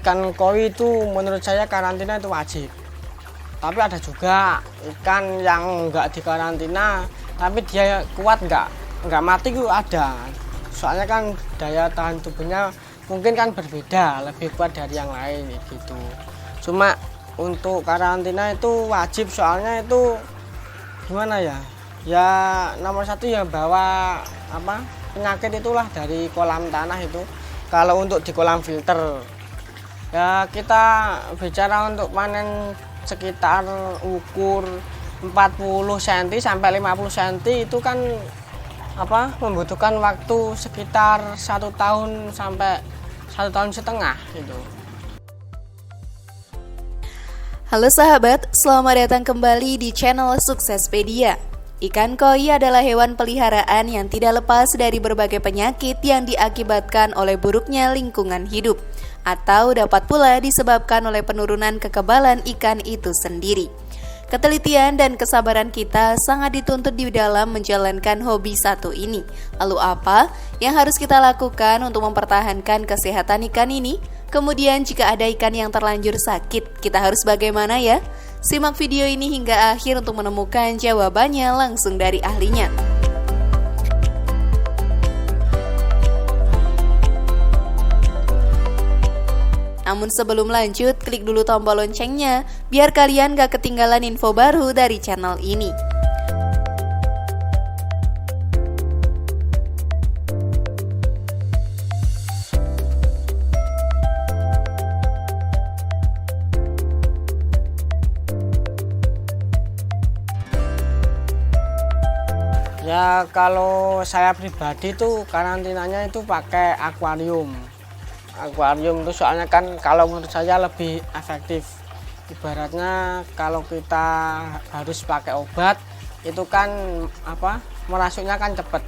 ikan koi itu menurut saya karantina itu wajib. Tapi ada juga ikan yang nggak dikarantina, tapi dia kuat nggak mati itu ada. Soalnya kan daya tahan tubuhnya mungkin kan berbeda, lebih kuat dari yang lain gitu. Cuma untuk karantina itu wajib, soalnya itu gimana ya? Ya nomor satu ya bawa penyakit itulah dari kolam tanah itu. Kalau untuk di kolam filter ya kita bicara untuk panen sekitar ukur 40 cm sampai 50 cm itu kan membutuhkan waktu sekitar 1 tahun sampai 1,5 tahun gitu. Halo sahabat, selamat datang kembali di channel Suksespedia. Ikan koi adalah hewan peliharaan yang tidak lepas dari berbagai penyakit yang diakibatkan oleh buruknya lingkungan hidup, atau dapat pula disebabkan oleh penurunan kekebalan ikan itu sendiri. Ketelitian dan kesabaran kita sangat dituntut di dalam menjalankan hobi satu ini. Lalu apa yang harus kita lakukan untuk mempertahankan kesehatan ikan ini? Kemudian jika ada ikan yang terlanjur sakit, kita harus bagaimana ya? Simak video ini hingga akhir untuk menemukan jawabannya langsung dari ahlinya. Namun sebelum lanjut, klik dulu tombol loncengnya biar kalian gak ketinggalan info baru dari channel ini. Ya kalau saya pribadi tuh karantinanya itu pakai akuarium. Akuarium itu soalnya kan kalau menurut saya lebih efektif. Ibaratnya kalau kita harus pakai obat itu kan merasuknya kan cepet.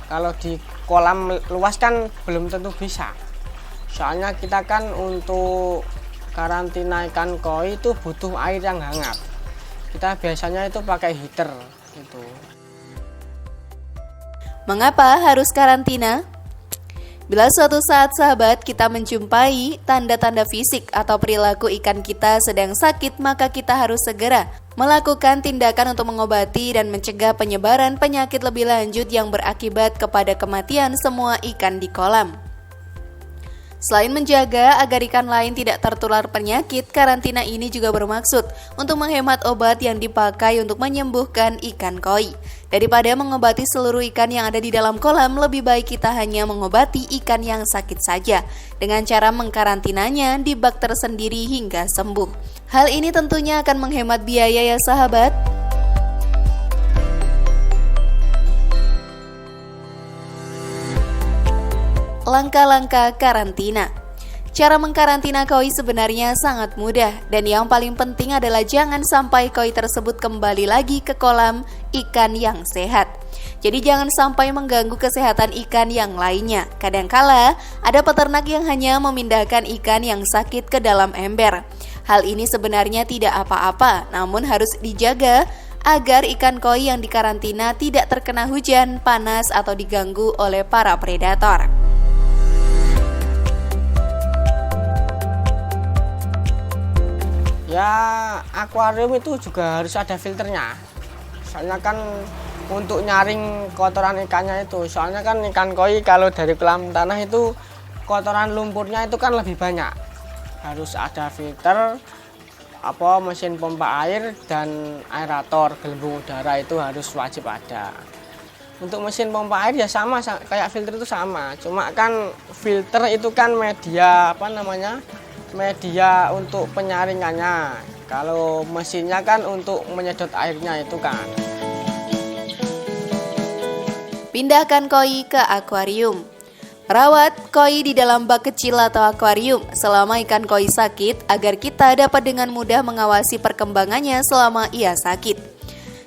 Kalau di kolam luas kan belum tentu bisa. Soalnya kita kan untuk karantina ikan koi itu butuh air yang hangat. Kita biasanya itu pakai heater gitu. Mengapa harus karantina? Bila suatu saat sahabat kita menjumpai tanda-tanda fisik atau perilaku ikan kita sedang sakit, maka kita harus segera melakukan tindakan untuk mengobati dan mencegah penyebaran penyakit lebih lanjut yang berakibat kepada kematian semua ikan di kolam. Selain menjaga agar ikan lain tidak tertular penyakit, karantina ini juga bermaksud untuk menghemat obat yang dipakai untuk menyembuhkan ikan koi. Daripada mengobati seluruh ikan yang ada di dalam kolam, lebih baik kita hanya mengobati ikan yang sakit saja dengan cara mengkarantinanya di bak tersendiri hingga sembuh. Hal ini tentunya akan menghemat biaya ya sahabat. Langkah-langkah karantina. Cara mengkarantina koi sebenarnya sangat mudah, dan yang paling penting adalah jangan sampai koi tersebut kembali lagi ke kolam ikan yang sehat. Jadi jangan sampai mengganggu kesehatan ikan yang lainnya. Kadangkala ada peternak yang hanya memindahkan ikan yang sakit ke dalam ember. Hal ini sebenarnya tidak apa-apa, namun harus dijaga agar ikan koi yang dikarantina tidak terkena hujan, panas, atau diganggu oleh para predator. Ya akuarium itu juga harus ada filternya. Soalnya kan untuk nyaring kotoran ikannya itu. Soalnya kan ikan koi kalau dari kolam tanah itu kotoran lumpurnya itu kan lebih banyak. Harus ada filter, mesin pompa air dan aerator, gelembung udara itu harus wajib ada. Untuk mesin pompa air ya sama kayak filter itu sama. Cuma kan filter itu kan media media untuk penyaringannya. Kalau mesinnya kan untuk menyedot airnya itu kan. Pindahkan koi ke akuarium. Rawat koi di dalam bak kecil atau akuarium selama ikan koi sakit agar kita dapat dengan mudah mengawasi perkembangannya selama ia sakit.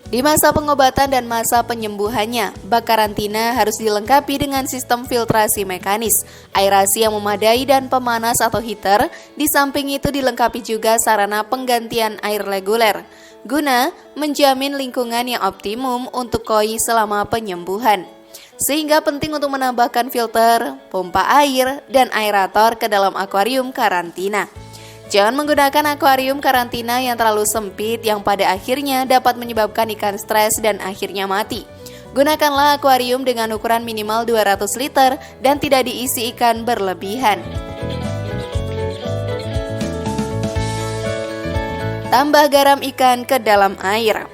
Di masa pengobatan dan masa penyembuhannya, bak karantina harus dilengkapi dengan sistem filtrasi mekanis, aerasi yang memadai dan pemanas atau heater. Di samping itu dilengkapi juga sarana penggantian air reguler, guna menjamin lingkungan yang optimum untuk koi selama penyembuhan. Sehingga penting untuk menambahkan filter, pompa air, dan aerator ke dalam akuarium karantina. Jangan menggunakan akuarium karantina yang terlalu sempit yang pada akhirnya dapat menyebabkan ikan stres dan akhirnya mati. Gunakanlah akuarium dengan ukuran minimal 200 liter dan tidak diisi ikan berlebihan. Tambah garam ikan ke dalam air.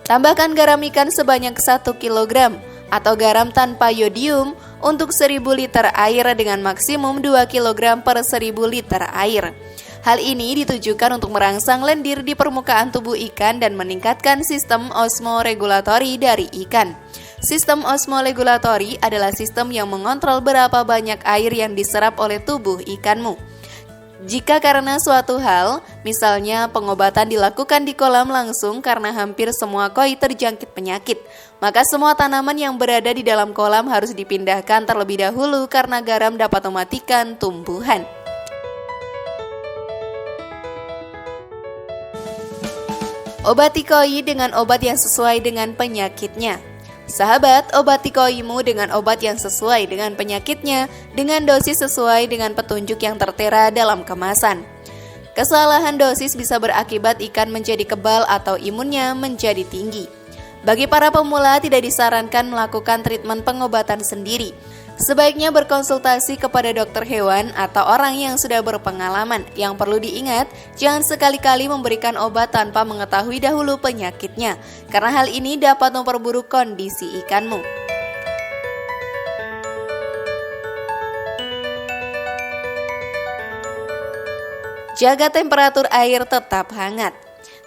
Tambahkan garam ikan sebanyak 1 kg atau garam tanpa yodium untuk 1000 liter air dengan maksimum 2 kg per 1000 liter air. Hal ini ditujukan untuk merangsang lendir di permukaan tubuh ikan dan meningkatkan sistem osmoregulatori dari ikan. Sistem osmoregulatori adalah sistem yang mengontrol berapa banyak air yang diserap oleh tubuh ikanmu. Jika karena suatu hal, misalnya pengobatan dilakukan di kolam langsung karena hampir semua koi terjangkit penyakit, maka semua tanaman yang berada di dalam kolam harus dipindahkan terlebih dahulu karena garam dapat mematikan tumbuhan. Obati koi dengan obat yang sesuai dengan penyakitnya. Sahabat, obati koimu dengan obat yang sesuai dengan penyakitnya, dengan dosis sesuai dengan petunjuk yang tertera dalam kemasan. Kesalahan dosis bisa berakibat ikan menjadi kebal atau imunnya menjadi tinggi. Bagi para pemula tidak disarankan melakukan treatment pengobatan sendiri. Sebaiknya berkonsultasi kepada dokter hewan atau orang yang sudah berpengalaman. Yang perlu diingat, jangan sekali-kali memberikan obat tanpa mengetahui dahulu penyakitnya, karena hal ini dapat memperburuk kondisi ikanmu. Jaga temperatur air tetap hangat.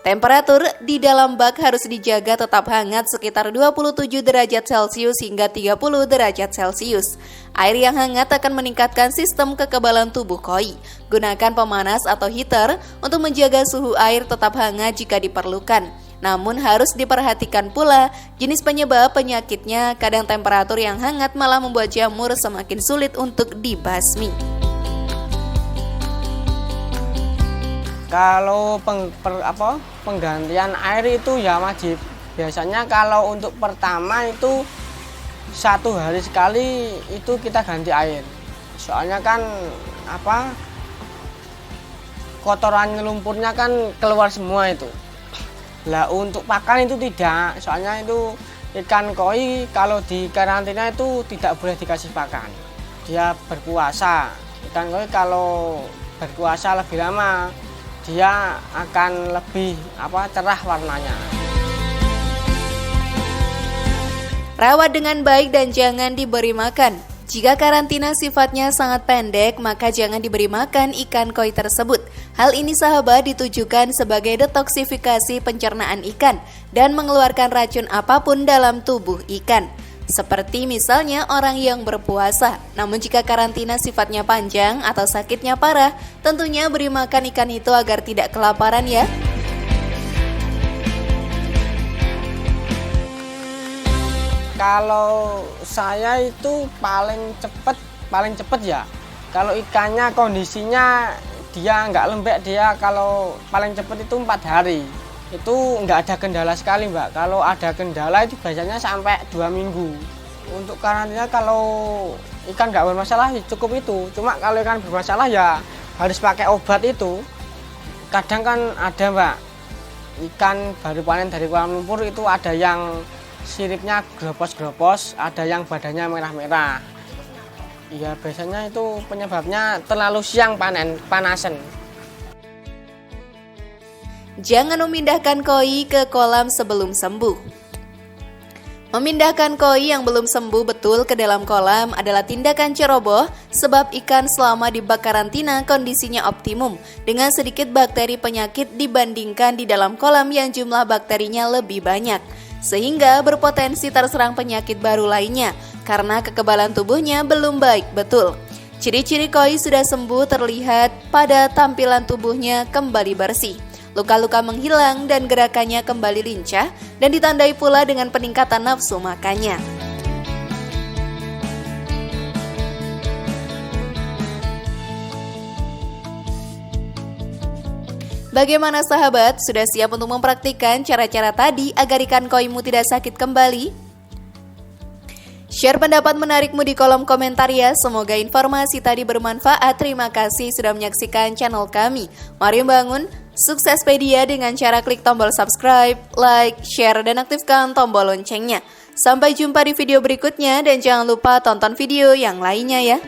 Temperatur di dalam bak harus dijaga tetap hangat sekitar 27 derajat Celcius hingga 30 derajat Celcius. Air yang hangat akan meningkatkan sistem kekebalan tubuh koi. Gunakan pemanas atau heater untuk menjaga suhu air tetap hangat jika diperlukan. Namun harus diperhatikan pula jenis penyebab penyakitnya. Kadang temperatur yang hangat malah membuat jamur semakin sulit untuk dibasmi. Kalau penggantian air itu ya wajib. Biasanya kalau untuk pertama itu 1 hari sekali itu kita ganti air. Soalnya kan kotoran lumpurnya kan keluar semua itu. Lah untuk pakan itu tidak. Soalnya itu ikan koi kalau di karantina itu tidak boleh dikasih pakan. Dia berpuasa. Ikan koi kalau berpuasa lebih lama dia akan lebih cerah warnanya. Rawat dengan baik dan jangan diberi makan. Jika karantina sifatnya sangat pendek, maka jangan diberi makan ikan koi tersebut. Hal ini sahabat ditujukan sebagai detoksifikasi pencernaan ikan dan mengeluarkan racun apapun dalam tubuh ikan. Seperti misalnya orang yang berpuasa. Namun jika karantina sifatnya panjang atau sakitnya parah, tentunya beri makan ikan itu agar tidak kelaparan ya. Kalau saya itu paling cepet ya. Kalau ikannya kondisinya dia nggak lembek, dia kalau paling cepet itu 4 hari. Itu nggak ada kendala sekali Mbak. Kalau ada kendala itu biasanya sampai 2 minggu. Untuk karantina kalau ikan nggak bermasalah cukup itu. Cuma kalau ikan bermasalah ya harus pakai obat itu. Kadang kan ada Mbak, ikan baru panen dari kolam lumpur itu ada yang siripnya gropos-gropos, ada yang badannya merah-merah. Ya biasanya itu penyebabnya terlalu siang panasan. Jangan memindahkan koi ke kolam sebelum sembuh. Memindahkan koi yang belum sembuh betul ke dalam kolam adalah tindakan ceroboh sebab ikan selama di bak karantina kondisinya optimum dengan sedikit bakteri penyakit dibandingkan di dalam kolam yang jumlah bakterinya lebih banyak, sehingga berpotensi terserang penyakit baru lainnya karena kekebalan tubuhnya belum baik betul. Ciri-ciri koi sudah sembuh terlihat pada tampilan tubuhnya kembali bersih. Luka-luka menghilang dan gerakannya kembali lincah dan ditandai pula dengan peningkatan nafsu makannya. Bagaimana sahabat? Sudah siap untuk mempraktikkan cara-cara tadi agar ikan koimu tidak sakit kembali? Share pendapat menarikmu di kolom komentar ya. Semoga informasi tadi bermanfaat. Terima kasih sudah menyaksikan channel kami. Mari bangun Suksespedia dengan cara klik tombol subscribe, like, share, dan aktifkan tombol loncengnya. Sampai jumpa di video berikutnya dan jangan lupa tonton video yang lainnya ya.